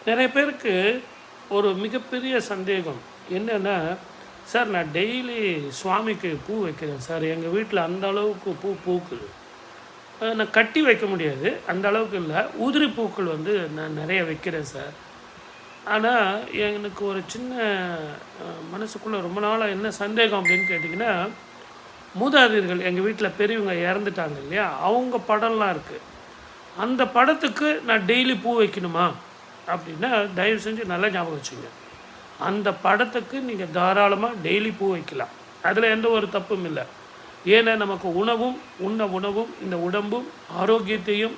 நிறைய பேருக்கு ஒரு மிகப்பெரிய சந்தேகம் என்னென்னா, சார் நான் டெய்லி சுவாமிக்கு பூ வைக்கிறேன் சார். எங்கள் வீட்டில் அந்த அளவுக்கு பூ பூக்குது. நான் கட்டி வைக்க முடியாது. அந்த அளவுக்கு இல்ல. உதிரி பூக்கள் வந்து நான் நெறைய வைக்கிறேன் சார். ஆனா, எனக்கு ஒரு சின்ன மனசுக்குள்ள ரொம்ப நாளா என்ன சந்தேகம் அப்படின்னு கேட்டிங்கன்னா, மூதாதையர்கள் எங்க வீட்ல பெரியவங்க இறந்துட்டாங்க இல்லையா? அவங்க படம்லாம் இருக்கு. அந்த படத்துக்கு நான் டெய்லி பூ வைக்கணுமா? அப்படின்னா, தயவு செஞ்சு நல்லா ஞாபகம் வச்சுக்கங்க. அந்த படத்துக்கு நீங்க தாராளமா டெய்லி பூ வைக்கலாம். அதில எந்த ஒரு தப்பும் இல்ல. ஏன்னா, நமக்கு உணவும், உண்ண உணவும், இந்த உடம்பும், ஆரோக்கியத்தையும்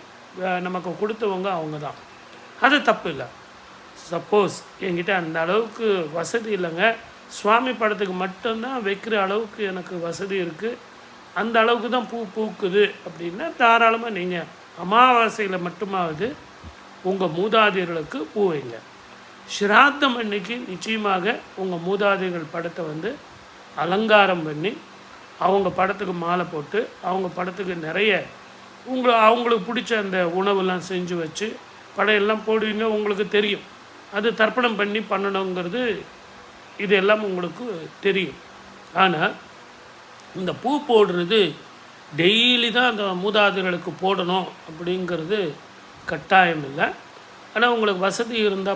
நமக்கு குடுத்தவங்க அவங்க தான். அது தப்பு இல்ல. சப்போஸ் என்கிட்ட அந்த அளவுக்கு வசதி இல்லைங்க. சுவாமி படத்துக்கு மட்டும் தான் வைக்கிற அளவுக்கு எனக்கு வசதி இருக்கு. அந்த அளவுக்கு தான் பூ பூக்குது அப்படின்னா, தாராளமா நீங்க அமாவாசையில மட்டுமாவது உங்க மூதாதையர்களுக்கு பூ வைங்க. ஸ்ராத்தம் அன்னைக்கு நிச்சயமாக உங்க மூதாதையர்கள் படத்த வந்து அலங்காரம் பண்ணி, அவங்க படத்துக்கு மாலை போட்டு, அவங்க படத்துக்கு நிறைய அவங்களுக்கு பிடிச்ச அந்த உணவெல்லாம் செஞ்சு வச்சு, படையெல்லாம் போடுவீங்க உங்களுக்கு தெரியும். அது தர்ப்பணம் பண்ணி பண்ணணுங்கிறது இது எல்லாம் உங்களுக்கு தெரியும். ஆனா, இந்த பூ போடுறது டெய்லி தான் அந்த மூதாதையர்களுக்கு போடணும் அப்படிங்கிறது கட்டாயம் இல்ல. ஆனா, உங்களுக்கு வசதி இருந்தா